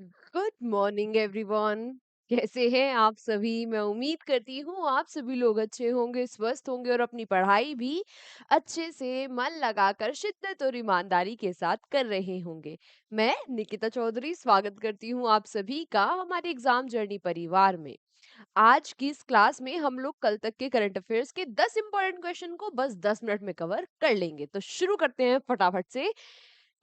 Good morning everyone. कैसे हैं आप सभी? मैं उम्मीद करती हूँ आप सभी लोग अच्छे होंगे, स्वस्थ होंगे और अपनी पढ़ाई भी अच्छे से मन लगाकर शिद्दत और ईमानदारी के साथ कर रहे होंगे। मैं निकिता चौधरी स्वागत करती हूँ आप सभी का हमारे एग्जाम जर्नी परिवार में। आज की इस क्लास में हम लोग कल तक के करंट अफेयर्स के 10 इंपॉर्टेंट क्वेश्चन को बस 10 मिनट में कवर कर लेंगे। तो शुरू करते हैं फटाफट से।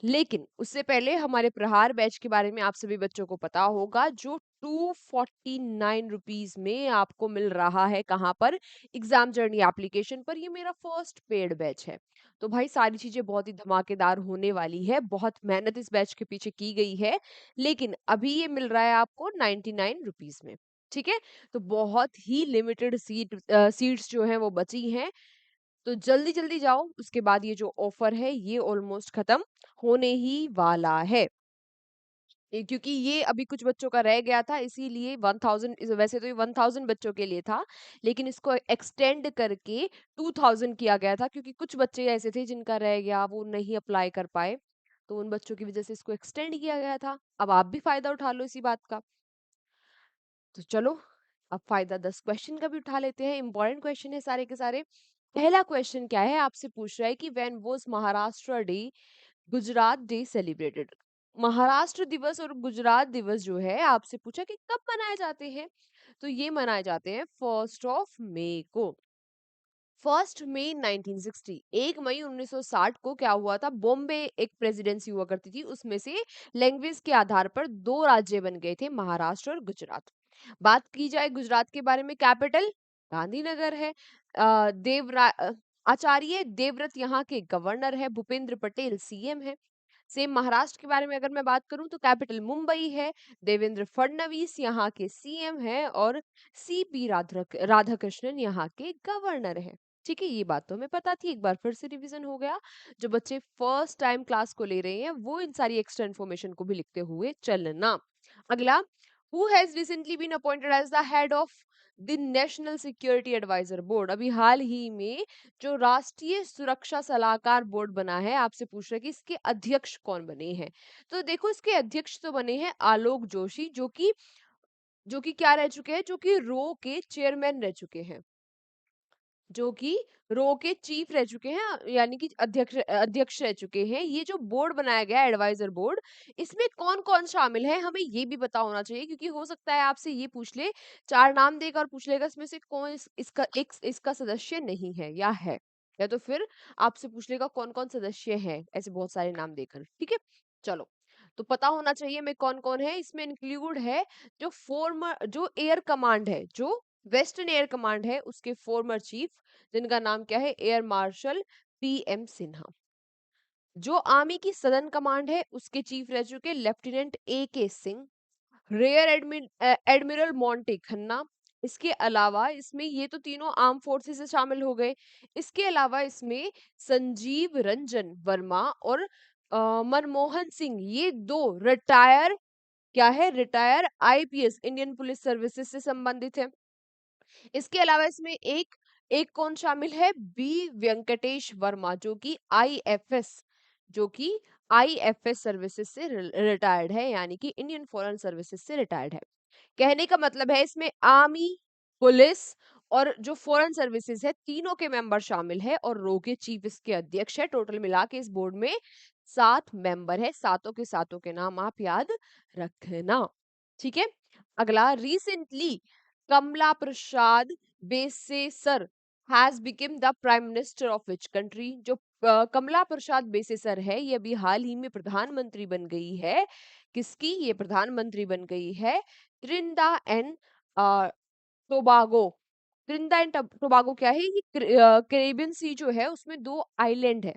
लेकिन उससे पहले हमारे प्रहार बैच के बारे में आप सभी बच्चों को पता होगा, जो 249 रुपीज में आपको मिल रहा है। कहाँ पर? एग्जाम जर्नी एप्लीकेशन पर। ये मेरा फर्स्ट पेड बैच है। तो भाई सारी चीजें बहुत ही धमाकेदार होने वाली है। बहुत मेहनत इस बैच के पीछे की गई है, लेकिन अभी ये मिल रहा है आपको 99 रुपीज में। ठीक है। तो बहुत ही लिमिटेड सीट्स जो है वो बची हैं। तो जल्दी जल्दी जाओ, उसके बाद ये जो ऑफर है ये ऑलमोस्ट खत्म होने ही वाला है। क्योंकि ये अभी कुछ बच्चों का रह गया था, इसीलिए 1000, वैसे तो ये 1000 बच्चों के लिए था, लेकिन इसको एक्सटेंड करके 2000 किया गया था, क्योंकि कुछ बच्चे ऐसे थे जिनका रह गया, वो नहीं अप्लाई कर पाए। तो उन बच्चों की वजह से इसको एक्सटेंड किया गया था। अब आप भी फायदा उठा लो इसी बात का। तो चलो, अब फायदा 10 क्वेश्चन का भी उठा लेते हैं। इंपॉर्टेंट क्वेश्चन है सारे के सारे। पहला क्वेश्चन क्या है, आपसे पूछ रहा है कि when was Maharashtra day, Gujarat day celebrated. Maharashtra दिवस और गुजरात दिवस जो है, आपसे पूछा कि कब मनाए जाते हैं। तो ये मनाए जाते हैं 1 मई को। 1 मई 1960, 1 मई 1960 को क्या हुआ था? बॉम्बे एक प्रेसिडेंसी हुआ करती थी, उसमें से लैंग्वेज के आधार पर दो राज्य बन गए थे, महाराष्ट्र और गुजरात। बात की जाए गुजरात के बारे में, कैपिटल गांधीनगर है। आचार्य देवव्रत यहाँ के गवर्नर है, भूपेंद्र पटेल सीएम है। सेम महाराष्ट्र के बारे में अगर मैं बात करूं तो कैपिटल मुंबई है, देवेंद्र फडणवीस यहाँ के सीएम है और सीपी राधाकृष्णन यहाँ के गवर्नर है। ठीक है, ये बात तो हमें पता थी, एक बार फिर से रिवीजन हो गया। जो बच्चे फर्स्ट टाइम क्लास को ले रहे हैं वो इन सारी एक्स्ट्रा इन्फॉर्मेशन को भी लिखते हुए चलना। अगला, who has recently been appointed as the head of the national security advisor board. अभी हाल ही में जो राष्ट्रीय सुरक्षा सलाहकार बोर्ड बना है, आपसे पूछ रहे हैं कि इसके अध्यक्ष कौन बने हैं। तो देखो, इसके अध्यक्ष तो बने हैं आलोक जोशी, जो कि क्या रह चुके हैं, जो कि रो के चेयरमैन रह चुके हैं, जो कि रो के चीफ रह चुके हैं, यानी कि अध्यक्ष अध्यक्ष रह चुके हैं। ये जो बोर्ड बनाया गया है, एडवाइजर बोर्ड, इसमें कौन कौन शामिल है हमें ये भी पता होना चाहिए, क्योंकि हो सकता है आपसे ये पूछ ले, चार नाम देगा और पूछ लेगा इसमें से कौन इसका सदस्य नहीं है या है, या तो फिर आपसे पूछ लेगा कौन कौन सदस्य है, ऐसे बहुत सारे नाम देकर। ठीक है, चलो। तो पता होना चाहिए मैं कौन कौन है। इसमें इंक्लूड है जो एयर कमांड है, जो वेस्टर्न एयर कमांड है, उसके फॉर्मर चीफ, जिनका नाम क्या है? Air marshal PM Sinha. जो आर्मी की सदर्न कमांड है, उसके चीफ रह चुके lieutenant A K Singh. Rear admiral Monty Khanna. इसके अलावा इसमें, ये तो तीनों आर्म फोर्सेस से शामिल हो गए। इसके अलावा इसमें संजीव रंजन वर्मा और मनमोहन सिंह, ये दो रिटायर, क्या है, retire IPS, Indian police services से संबंधित है। इसके अलावा इसमें एक एक कौन शामिल है? बी वेंकटेश वर्मा, जो कि आईएफएस सर्विसेज से रिटायर्ड है, यानी कि इंडियन फॉरेन सर्विसेज से रिटायर्ड है। कहने का मतलब है इसमें आर्मी, पुलिस और जो फॉरेन सर्विसेज है, तीनों के मेंबर शामिल है, और रो के चीफ इसके अध्यक्ष है। टोटल मिला के इस बोर्ड में 7 मेंबर है। सातों के सातों के नाम आप याद रखना। ठीक है। अगला, recently Kamla Prasad Bissessar has become the prime minister of which country. जो कमला प्रसाद बेसेसर है, ये अभी हाल ही में प्रधानमंत्री बन गई है। किसकी? ये प्रधानमंत्री बन गई है त्रिनिदा एंड टोबागो। त्रिनिदा एंड टोबागो क्या है? ये कैरेबियन सी जो है, उसमें दो आइलैंड है,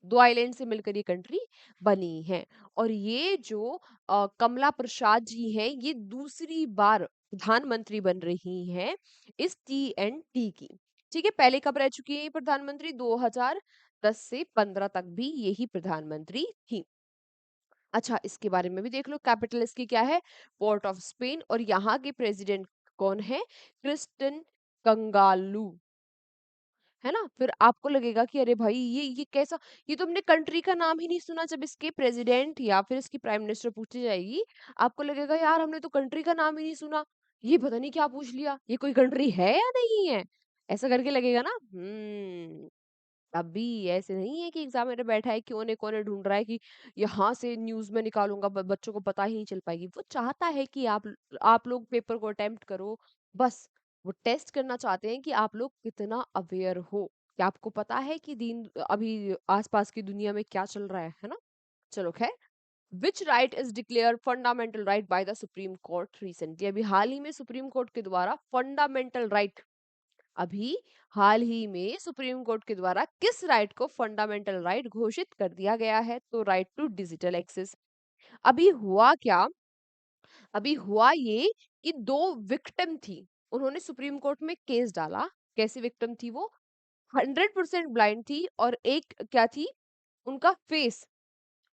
दो आइलैंड से मिलकर ये कंट्री बनी है। और ये जो कमला प्रसाद जी हैं, ये दूसरी बार प्रधानमंत्री बन रही हैं इस टी की। ठीक है, पहले कब रह चुकी है ये प्रधानमंत्री? 2010 से 15 तक भी यही प्रधानमंत्री थी। अच्छा, इसके बारे में भी देख लो, कैपिटल इसकी क्या है? Port of Spain. और यहाँ के प्रेसिडेंट कौन है? क्रिस्टन कंगालू है ना? फिर आपको लगेगा कि अरे भाई ये कैसा, ये तो हमने कंट्री का नाम ही नहीं सुना। जब इसके प्रेसिडेंट या फिर इसकी प्राइम मिनिस्टर पूछी जाएगी, आपको लगेगा यार हमने तो कंट्री का नाम ही नहीं सुना, ये पता नहीं क्या पूछ लिया, ये कोई कंट्री है या नहीं है? ऐसा करके लगेगा ना। अभी ऐसे नहीं है कि एग्जामिनर बैठा है कोने कोने ढूंढ रहा है कि यहाँ से न्यूज में निकालूंगा, बच्चों को पता ही नहीं चल पाएगी। वो चाहता है कि आप लोग पेपर को अटेम्प्ट करो, बस। वो टेस्ट करना चाहते हैं कि आप लोग कितना अवेयर हो, कि आपको पता है कि दिन अभी आसपास की दुनिया में क्या चल रहा है ना। चलो खैर, which right is declare fundamental right by the supreme court recently. अभी हाल ही में सुप्रीम कोर्ट के द्वारा फंडामेंटल राइट, अभी हाल ही में सुप्रीम कोर्ट के द्वारा किस राइट को फंडामेंटल राइट घोषित कर दिया गया है? तो राइट टू डिजिटल एक्सेस। अभी हुआ क्या, अभी हुआ ये कि दो विक्टिम थी, उन्होंने सुप्रीम कोर्ट में केस डाला। कैसी विक्टिम थी वो? 100% ब्लाइंड थी, और एक क्या थी, उनका फेस,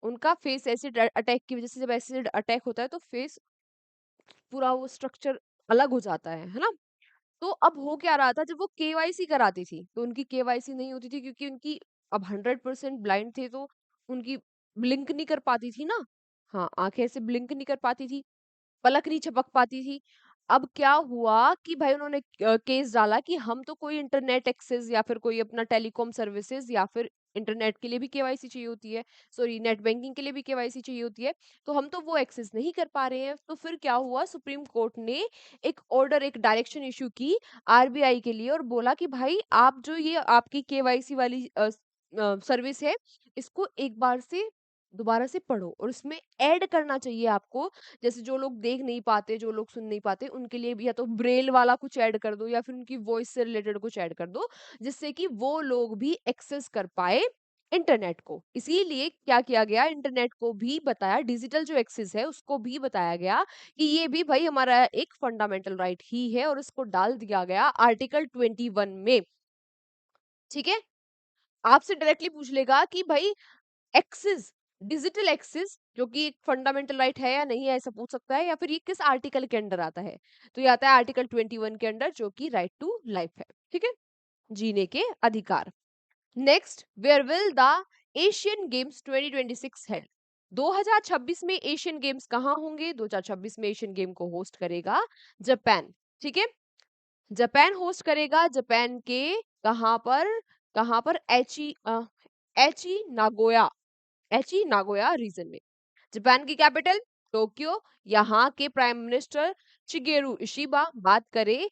उनका फेस एसिड अटैक की वजह से, जब एसिड अटैक होता है तो फेस पूरा वो स्ट्रक्चर अलग हो जाता है ना। तो अब हो क्या रहा था, जब वो केवाईसी कराती थी तो उनकी केवाईसी नहीं होती थी, क्योंकि उनकी अब 100% ब्लाइंड थे, तो उनकी ब्लिंक नहीं कर पाती थी ना। हाँ, आंखें ऐसे ब्लिंक नहीं कर पाती थी, पलक नहीं झपक पाती थी। अब क्या हुआ कि भाई उन्होंने केस डाला कि हम तो कोई इंटरनेट एक्सेस या फिर कोई अपना टेलीकॉम सर्विसेज या फिर इंटरनेट के लिए भी केवाईसी चाहिए होती है, सॉरी नेट बैंकिंग के लिए भी केवाईसी चाहिए होती है, तो हम तो वो एक्सेस नहीं कर पा रहे हैं। तो फिर क्या हुआ, सुप्रीम कोर्ट ने एक ऑर्डर, एक डायरेक्शन इशू की आरबीआई के लिए, और बोला कि भाई आप जो ये आपकी केवाईसी वाली सर्विस है, इसको एक बार से दोबारा से पढ़ो, और इसमें ऐड करना चाहिए आपको, जैसे जो लोग देख नहीं पाते, जो लोग सुन नहीं पाते, उनके लिए भी या तो ब्रेल वाला कुछ ऐड कर दो या फिर उनकी वॉइस से रिलेटेड कुछ ऐड कर दो, जिससे कि वो लोग भी एक्सेस कर पाए इंटरनेट को। इसीलिए क्या किया गया, इंटरनेट को भी बताया, डिजिटल जो एक्सेस है उसको भी बताया गया कि ये भी भाई हमारा एक फंडामेंटल राइट ही है, और इसको डाल दिया गया आर्टिकल 21 में। ठीक है, आपसे डायरेक्टली पूछ लेगा कि भाई एक्सेस, डिजिटल एक्सेस जो कि एक फंडामेंटल राइट है या नहीं है, ऐसा पूछ सकता है, या फिर ये किस आर्टिकल के अंडर आता है? तो ये आता है आर्टिकल 21 के अंडर, जो कि राइट टू लाइफ है। ठीक है, जीने के अधिकार। Next, where will the Asian games 2026 held? 2026 में एशियन गेम्स कहाँ होंगे? 2026 में एशियन गेम को होस्ट करेगा जापान। ठीक है, जापान होस्ट करेगा। जापान के कहाँ पर? कहाँ पर? Aichi Nagoya, Aichi Nagoya region में। जापान की कैपिटल टोक्यो। यहाँ के प्राइम मिनिस्टर शिगेरू इशिबा। बात करें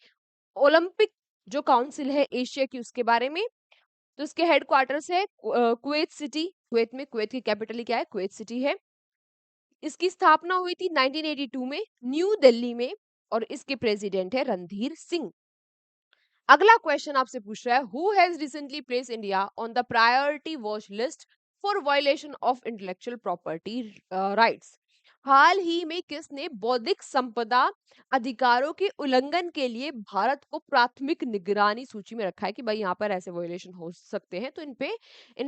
ओलंपिक जो काउंसिल है एशिया की, उसके बारे में, तो इसके हेडक्वार्टर्स है कुवैत सिटी। कुवैत में, कुवैत की कैपिटल क्या है? कुवैत सिटी है। इसकी स्थापना हुई थी 1982 में न्यू दिल्ली में, और इसके प्रेसिडेंट है रणधीर सिंह। अगला क्वेश्चन आपसे पूछ रहा है, who has recently place India on the priority watch list for violation of intellectual property rights? हाल ही में किसने बौद्धिक संपदा अधिकारों के उल्लंघन के लिए भारत को प्राथमिक निगरानी सूची में रखा है कि भाई यहाँ पर ऐसे वायलेशन हो सकते हैं, तो इन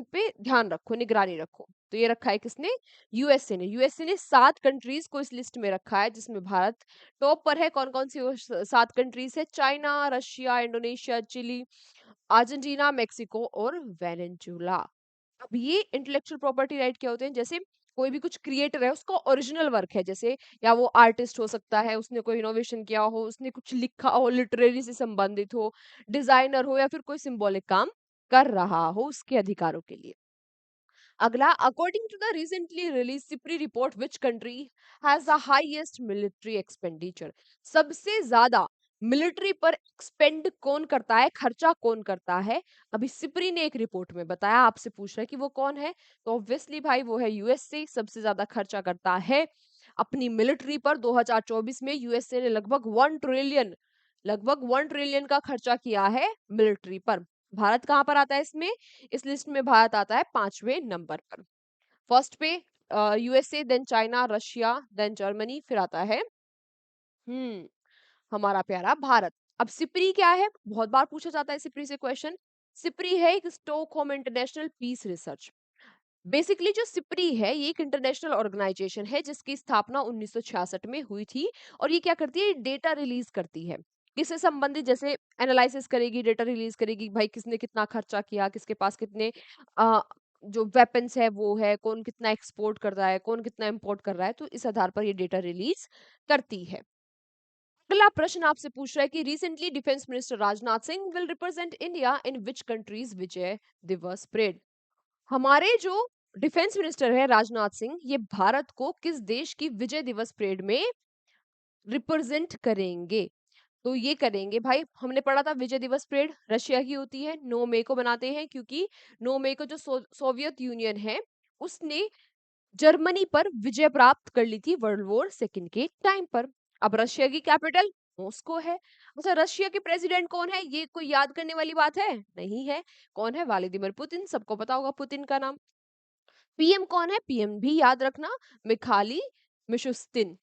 पे ध्यान रखो, निगरानी रखो। तो ये रखा है किसने? यूएसए ने। यूएसए ने 7 कंट्रीज को इस लिस्ट में रखा है, जिसमें भारत टॉप पर है। कौन कौन सी वो 7 कंट्रीज है? China, Russia, Indonesia, Chile, Argentina, Mexico और वेनेजुला। अब ये इंटेलेक्चुअल प्रॉपर्टी राइट क्या होते हैं? जैसे कोई भी कुछ क्रिएटर है, उसका ओरिजिनल वर्क है, जैसे या वो आर्टिस्ट हो सकता है, उसने कोई इनोवेशन किया हो, उसने कुछ लिखा हो, लिटरेरी से संबंधित हो, डिजाइनर हो, या फिर कोई सिंबॉलिक काम कर रहा हो, उसके अधिकारों के लिए। अगला, according to the recently release SIPRI report, which country has the highest military expenditure? सबसे ज्यादा मिलिट्री पर एक्सपेंड कौन करता है, खर्चा कौन करता है? अभी सिप्री ने एक रिपोर्ट में बताया, आपसे पूछ रहा है कि वो कौन है, तो ऑब्वियसली भाई वो है यूएसए। सबसे ज्यादा खर्चा करता है अपनी मिलिट्री पर। 2024 में यूएसए ने लगभग 1 ट्रिलियन का खर्चा किया है मिलिट्री पर। भारत कहाँ पर आता है इसमें? इस लिस्ट में भारत आता है 5वें नंबर पर। फर्स्ट पे USA, then China, Russia, then Germany, फिर आता है हम्म हमारा प्यारा भारत। अब सिप्री क्या है? बहुत बार पूछा जाता है सिप्री से क्वेश्चन। सिप्री है एक Stockholm international peace research. Basically जो सिप्री है, ये एक इंटरनेशनल ऑर्गेनाइजेशन है जिसकी स्थापना 1966 में हुई थी, और ये क्या करती है? डेटा रिलीज करती है। किससे संबंधित जैसे एनालिसिस करेगी, डेटा रिलीज़ करेगी, भाई किसने कितना खर्चा किया, किसके पास कितने अ, जो वेपन्स है वो है, कौन कितना एक्सपोर्ट कर रहा है, कौन कितना इम्पोर्ट कर रहा है, तो इस आधार पर ये डेटा रिलीज़ करती है। अगला प्रश्न आपसे पूछ रहा है कि recently defence minister Rajnath Singh will represent India in which countries Vijay Diwas parade. हमारे जो डिफेंस मिनिस्टर है राजनाथ सिंह, ये भारत को किस देश की विजय दिवस परेड में रिप्रेजेंट करेंगे? तो ये करेंगे भाई, हमने पढ़ा था विजय दिवस परेड रशिया की होती है, 9 मई को बनाते हैं, क्योंकि 9 मई को जो सोवियत यूनियन है उसने जर्मनी पर विजय प्राप्त कर ली थी वर्ल्ड वॉर सेकंड के टाइम पर। अब रशिया की कैपिटल मॉस्को है। अच्छा, रशिया के प्रेसिडेंट कौन है? ये कोई याद करने वाली बात है? नहीं है। कौन है? व्लादिमीर पुतिन, सबको पता होगा पुतिन का नाम। पीएम कौन है? पीएम भी याद रखना, मिखाली मिशुस्तिन।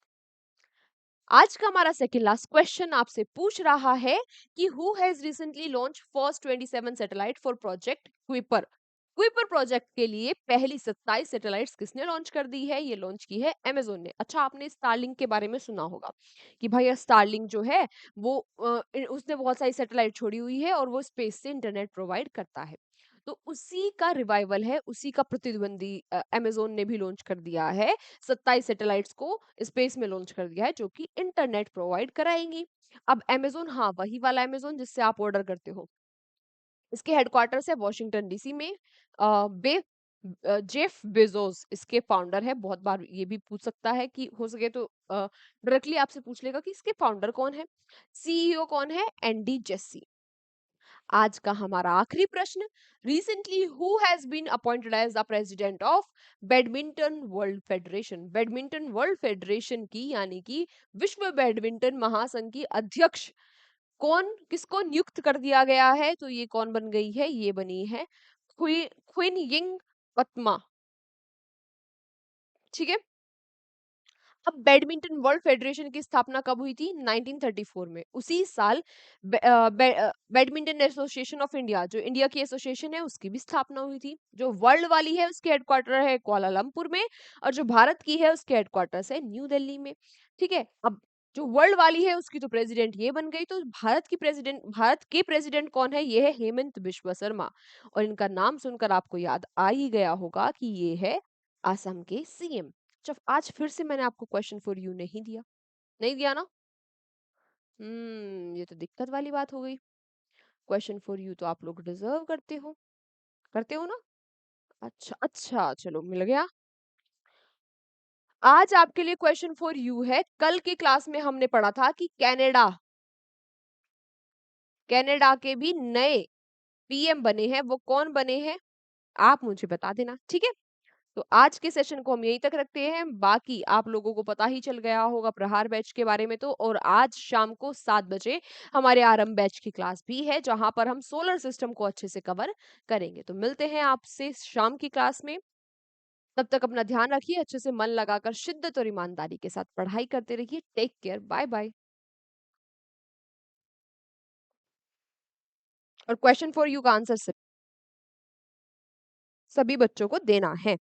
आज का हमारा सेकंड लास्ट क्वेश्चन आपसे पूछ रहा है कि who has recently launch first 27 satellite for project Kuiper. Kuiper project के लिए पहली 27 सैटेलाइट्स किसने लॉन्च कर दी है? ये लॉन्च की है अमेज़न ने। अच्छा, आपने स्टारलिंक के बारे में सुना होगा कि भाई स्टारलिंक जो है वो उसने बहुत सारी सैटेलाइट छोड़ी हुई है और वो स्पेस से इंटरनेट प्रोवाइड करता है। तो उसी का रिवाइवल है, उसी का प्रतिद्वंदी अमेज़न ने भी लॉन्च कर दिया है। 27 सैटेलाइट्स को स्पेस में लॉन्च कर दिया है जो कि इंटरनेट प्रोवाइड कराएंगी। अब अमेज़न, हाँ वही वाला अमेज़न जिससे आप ऑर्डर करते हो, इसके हेडक्वार्टर्स है वॉशिंगटन डीसी में। जेफ बेजोस इसके फाउंडर है। बहुत बार ये भी पूछ सकता है कि हो सके तो डायरेक्टली आपसे पूछ लेगा कि इसके फाउंडर कौन है, सीईओ कौन है? Andy Jassy. आज का हमारा आखिरी प्रश्न, recently who has been appointed as the president of badminton world federation. Badminton world federation की यानी कि विश्व बैडमिंटन महासंघ की अध्यक्ष कौन, किसको नियुक्त कर दिया गया है? तो ये कौन बन गई है? ये बनी है क्विन यिंग पद्मा। ठीक है। अब बैडमिंटन वर्ल्ड फेडरेशन की स्थापना कब हुई थी? 1934 में। उसी साल बैडमिंटन एसोसिएशन ऑफ इंडिया, जो इंडिया की एसोसिएशन है, उसकी भी स्थापना हुई थी। जो वर्ल्ड वाली है उसके हेडक्वार्टर है कुआलालंपुर में, और जो भारत की है उसके हेडक्वार्टर्स है न्यू दिल्ली में। ठीक है। अब जो वर्ल्ड वाली है उसकी तो प्रेसिडेंट ये बन गई, तो भारत के प्रेसिडेंट कौन है? ये है हेमंत बिश्व शर्मा। और इनका नाम सुनकर आपको याद आ ही गया होगा कि ये है असम के सीएम। जब आज फिर से मैंने आपको क्वेश्चन फॉर यू नहीं दिया, नहीं दिया ना? ये तो दिक्कत वाली बात हो गई। क्वेश्चन फॉर यू तो आप लोग डिजर्व करते हो ना? अच्छा अच्छा, चलो मिल गया। आज आपके लिए क्वेश्चन फॉर यू है, कल की क्लास में हमने पढ़ा था कि कनाडा, कनाडा के भी नए पीएम बने हैं। वो कौन बने हैं? आप मुझे बता देना, ठीक है? तो आज के सेशन को हम यहीं तक रखते हैं। बाकी आप लोगों को पता ही चल गया होगा प्रहार बैच के बारे में तो। और आज शाम को 7 बजे हमारे आरंभ बैच की क्लास भी है, जहां पर हम सोलर सिस्टम को अच्छे से कवर करेंगे। तो मिलते हैं आपसे शाम की क्लास में। तब तक अपना ध्यान रखिए, अच्छे से मन लगाकर शिद्दत और ईमानदारी के साथ पढ़ाई करते रहिए। Take care, bye bye. और क्वेश्चन फॉर यू का आंसर सभी बच्चों को देना है।